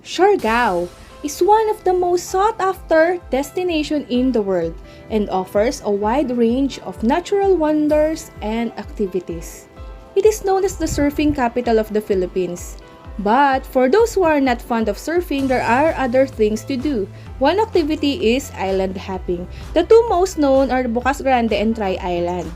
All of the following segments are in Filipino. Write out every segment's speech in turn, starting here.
Siargao is one of the most sought-after destinations in the world and offers a wide range of natural wonders and activities. It is known as the surfing capital of the Philippines. But for those who are not fond of surfing, there are other things to do. One activity is island hopping. The two most known are BUCAS GRANDE and Tri Island.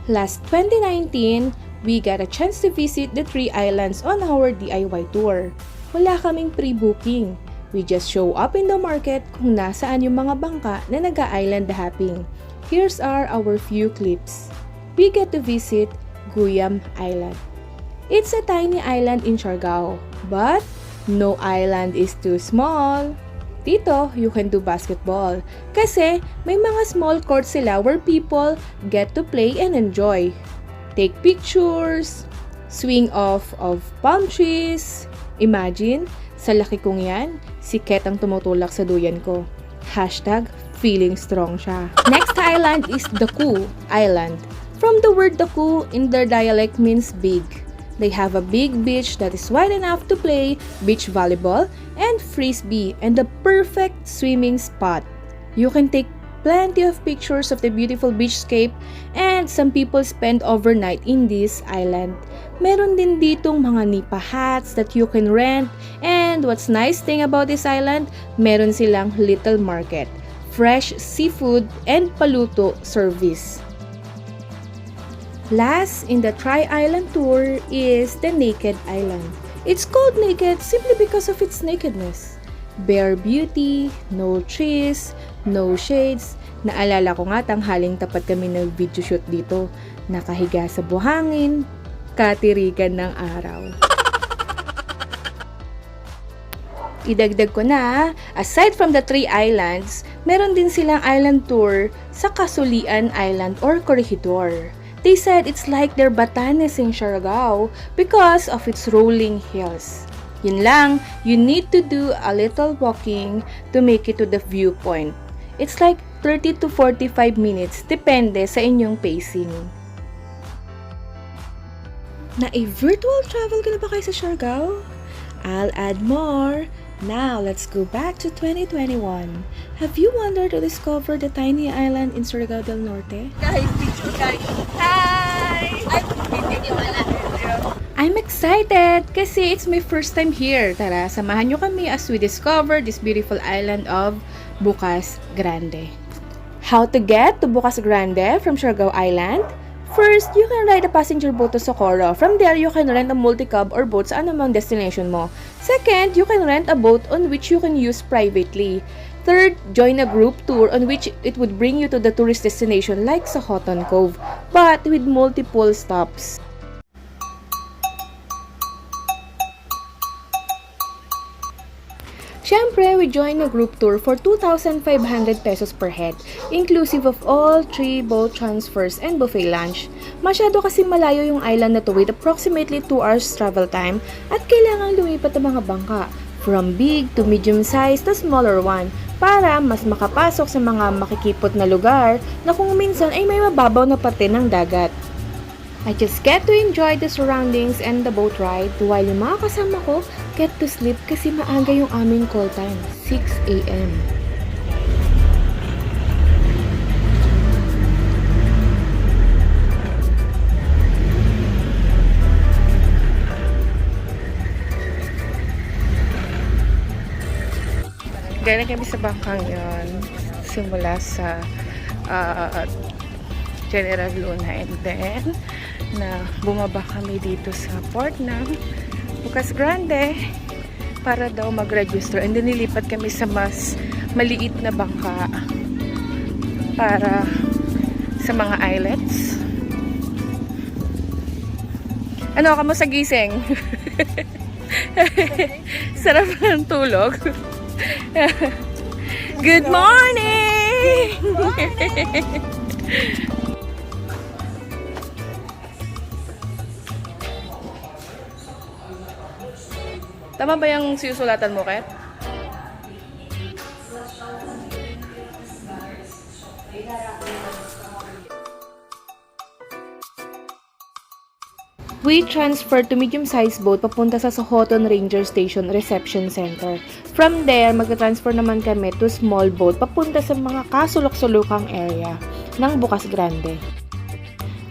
Last 2019, we got a chance to visit the three islands on our DIY tour. Wala kaming pre-booking. We just show up in the market kung nasaan yung mga bangka na nag-island hopping. Here's our few clips. We get to visit Guyam Island. It's a tiny island in Siargao, but no island is too small. Dito, you can do basketball kasi may mga small courts sila where people get to play and enjoy. Take pictures, swing off of palm trees. Imagine, sa laki kong yan, si Ket ang tumutulak sa duyan ko. Hashtag feeling strong siya. Next island is Daku Island. From the word Daku in their dialect means big. They have a big beach that is wide enough to play beach volleyball and frisbee and the perfect swimming spot. You can take plenty of pictures of the beautiful beachscape and some people spend overnight in this island. Meron din ditong mga nipa hats that you can rent, and what's nice thing about this island, meron silang little market, fresh seafood and paluto service. Last in the Tri-Island tour is the Naked Island. It's called naked simply because of its nakedness. Bare beauty, no trees, no shades. Naalala ko nga tanghaling tapat kami nag-video shoot dito. Nakahiga sa buhangin, katirikan ng araw. Idagdag ko na, aside from the three islands, meron din silang island tour sa Casolian Island or Corregidor. They said it's like their Batanes in Siargao because of its rolling hills. Yun lang, you need to do a little walking to make it to the viewpoint. It's like 30 to 45 minutes, depende sa inyong pacing. Na-virtual travel ka na ba kayo sa Siargao? I'll add more. Now, let's go back to 2021. Have you wandered to discover the tiny island in Siargao del Norte? Guys, hi! I'm excited kasi it's my first time here. Tara, samahan nyo kami as we discover this beautiful island of BUCAS GRANDE. How to get to BUCAS GRANDE from Siargao Island? First, you can ride a passenger boat to Socorro. From there, you can rent a multi-cab or boat sa anumang destination mo. Second, you can rent a boat on which you can use privately. Third, join a group tour on which it would bring you to the tourist destination like sa Cotton Cove, but with multiple stops. Siyempre, we join a group tour for 2,500 pesos per head, inclusive of all 3 boat transfers and buffet lunch. Masyado kasi malayo yung island na to with approximately 2 hours travel time at kailangan lumipat ang mga bangka from big to medium size to smaller one para mas makapasok sa mga makikipot na lugar na kung minsan ay may mababaw na parte ng dagat. I just get to enjoy the surroundings and the boat ride while yung mga kasama ko get to sleep kasi maaga yung aming call time, 6 a.m. Galing kami sa bangkang yon simula sa General Luna and then na bumaba kami dito sa port ng BUCAS GRANDE para daw mag-register and then nilipat kami sa mas maliit na bangka para sa mga islets. Ano, kamusta gising? Sarap ng tulog. Good morning! Good morning! Tama ba yung sinusulatan mo, Ket? We transferred to medium-sized boat papunta sa Sohoton Ranger Station Reception Center. From there, magta-transfer naman kami to small boat papunta sa mga kasulok-sulukang area ng BUCAS GRANDE.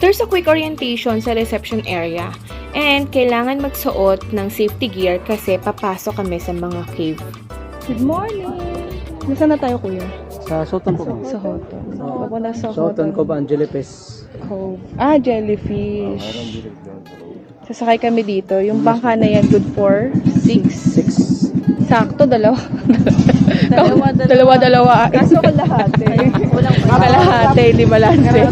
There's a quick orientation sa reception area and kailangan magsuot ng safety gear kasi papasok kami sa mga cave. Good morning! Nasaan na tayo, kuya? Sa Soton po. Sa Sohoton. Papunta sa Soton ko ba ang jellyfish? Cove. Jellyfish. Sasakay kami dito. Yung bangka na yan, good for 6. Sakto, dalawa. Dalawa. Kaso kalahati. Kalahati, hindi balanse.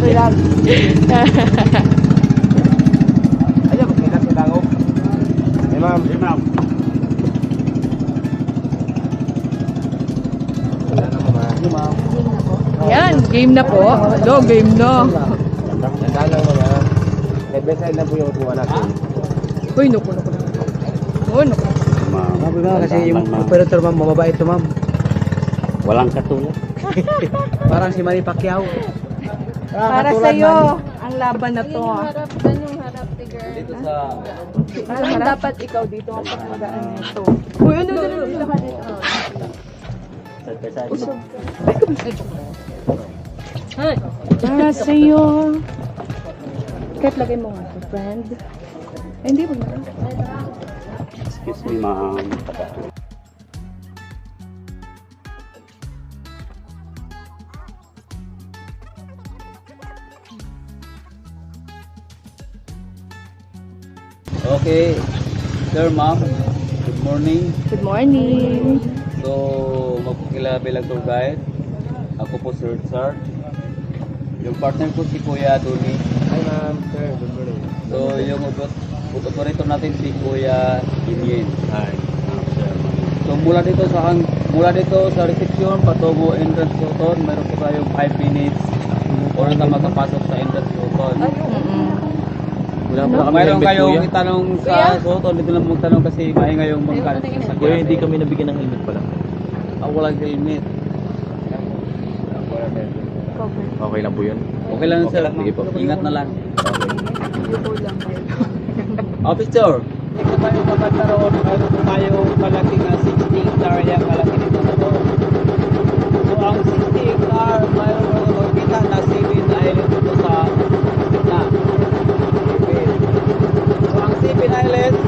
Ayan, magkita si Dango. Hey, ma'am. Wala na, ma'am. Yan, game na po. Hello, game na. Nagdalang mga. Headbeside na po yung upuan natin. Uy, naku. Sabi ba kasi yung operator, ma'am, mababait to, ma'am. Walang katulad. Parang si Manny Pacquiao. Para sa'yo, ang laban na to. Ganyung harap, tigger. Dito sa... Dapat ikaw dito ang pagkagaan nito. Uy, ano? Para sa'yo. Kahit lagay mo nga ito, friend. Hindi mo na. Excuse me, ma'am. Okay. Sir, ma'am. Good morning. Good morning. So, magpakilala bilang tour guide. Ako po, Sir Sarge. Yung partner ko si Kuya Tony. Hi, ma'am. Sir, good morning. So, yung operator natin si Kuya Inyen. Hi. So, mula dito sa reception patungo entrance Soton, meron po tayong 5 minutes or na makapasok sa entrance Soton. Mayroon kayong itanong sa Soton, dito lang magtanong kasi maingay yung mga sa Kuya, hindi kami nabigyan ng helmet pala. walang helmet. Okay lang po yun. Okay lang sir, Sige po. ingat na lang. Officer, ito tayo magkaroon, mayroon po tayong malaking 60 hectare yan, malaki dito sa loob. So ang 60 hectare, mayroon ko makikita na 7 island dito sa gitna. Okay. So ang 7 islands,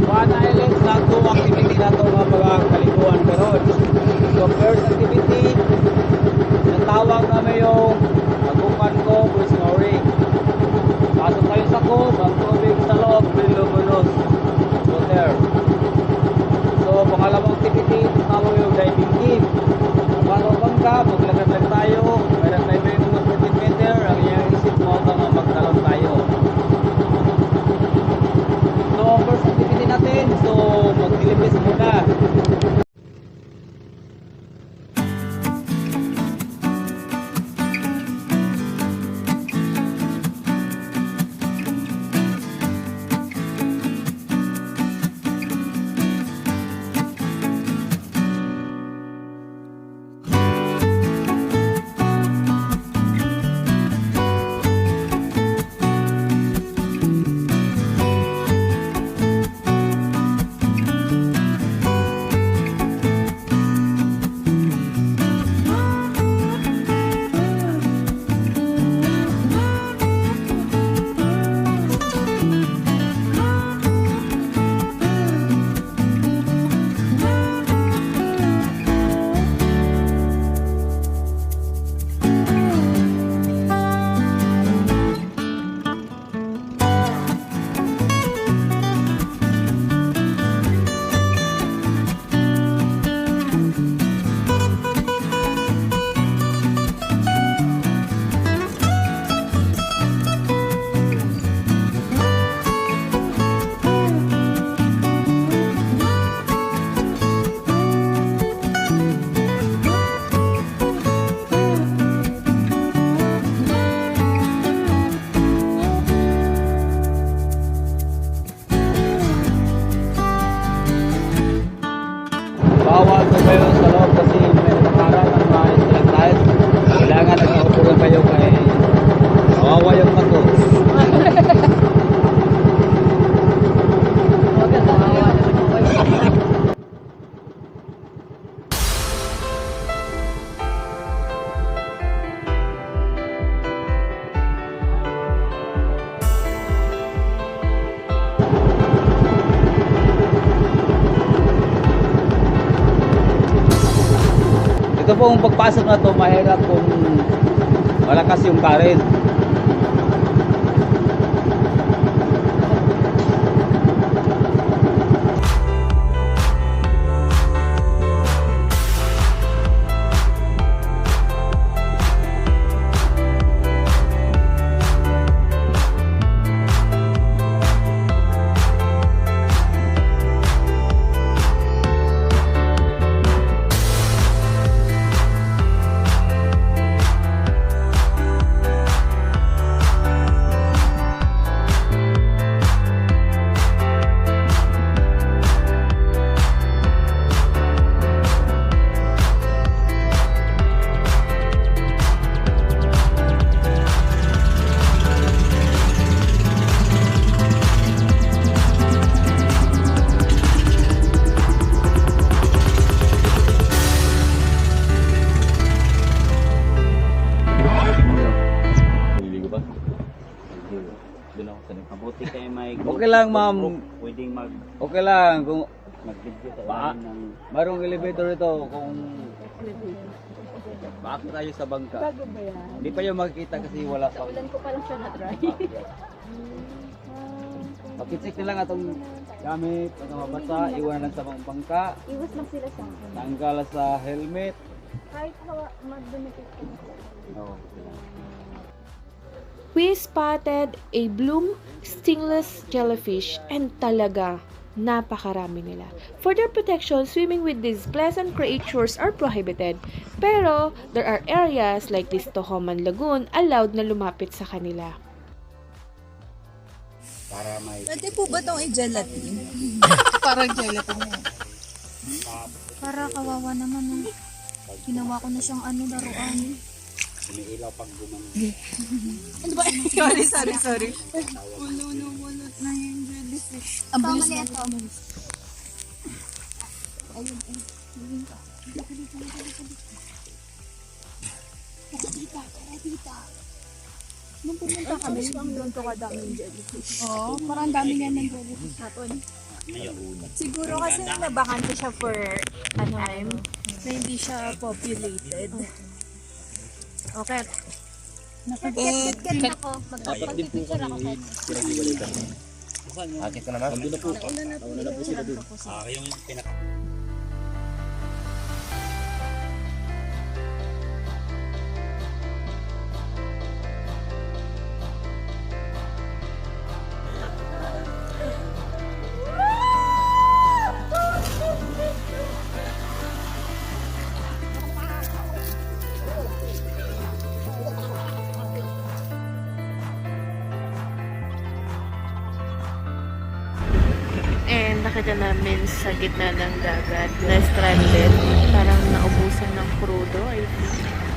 1 island sa 2 activity na ito mga kaliguan karon. So first activity, natawag namin yung agupan ko, bush snoring. Pasok tayo sa cove, ang tubig sa loob, luminos. So there. So pangalawang activity, tawag yung diving team. Paano bangka, maglagad-lag tayo, mayroon tayo may mga 40 meter, ang iyang isip mo kang magtalon tayo. So first activity natin, so mag-dilipis muna. Ito pong pagpasok na to mahirap kung malakas yung current. Mabuti kayo may Okay lang, ma'am. pwedeng Okay lang kung mag-video Ba- ng mayroong elevator ito kung bakit tayo sa bangka. Bago ba yan? Hindi pa yung makikita kasi wala pa. Ulan ko pa lang siya na-try. Pakitsik na lang atong gamit, pag mabasa, iwan lang sa mga bangka, Iwas lang sila sa akin. tanggal sa helmet. Kahit mag-benefit ko. No. We spotted a bloom stingless jellyfish and talaga napakarami nila. For their protection, swimming with these pleasant creatures are prohibited. Pero there are areas like this Tohoman Lagoon allowed na lumapit sa kanila. para may Pwede po ba itong i-gelatin? Parang gelatin mo. Para kawawa naman. Ginawa ko na siyang laruan. umiilaw pag gumano. Ano ba? Sorry. Wala na yung jellyfish. Ang bilis na ito. Nung pumunta kami, doon to kadaming jellyfish. Oo, parang dami nga ng jellyfish. Siguro kasi nabakante siya for a time na hindi siya populated. Okay. Nakagit ako. Dapat din po kami pinag-ibalitan. Akit ko naman. Nandun na po. Nauna na po sila dun. Yung pinak... And nakita namin sa gitna ng dagat na stranded, parang naubusan ng crudo, I think.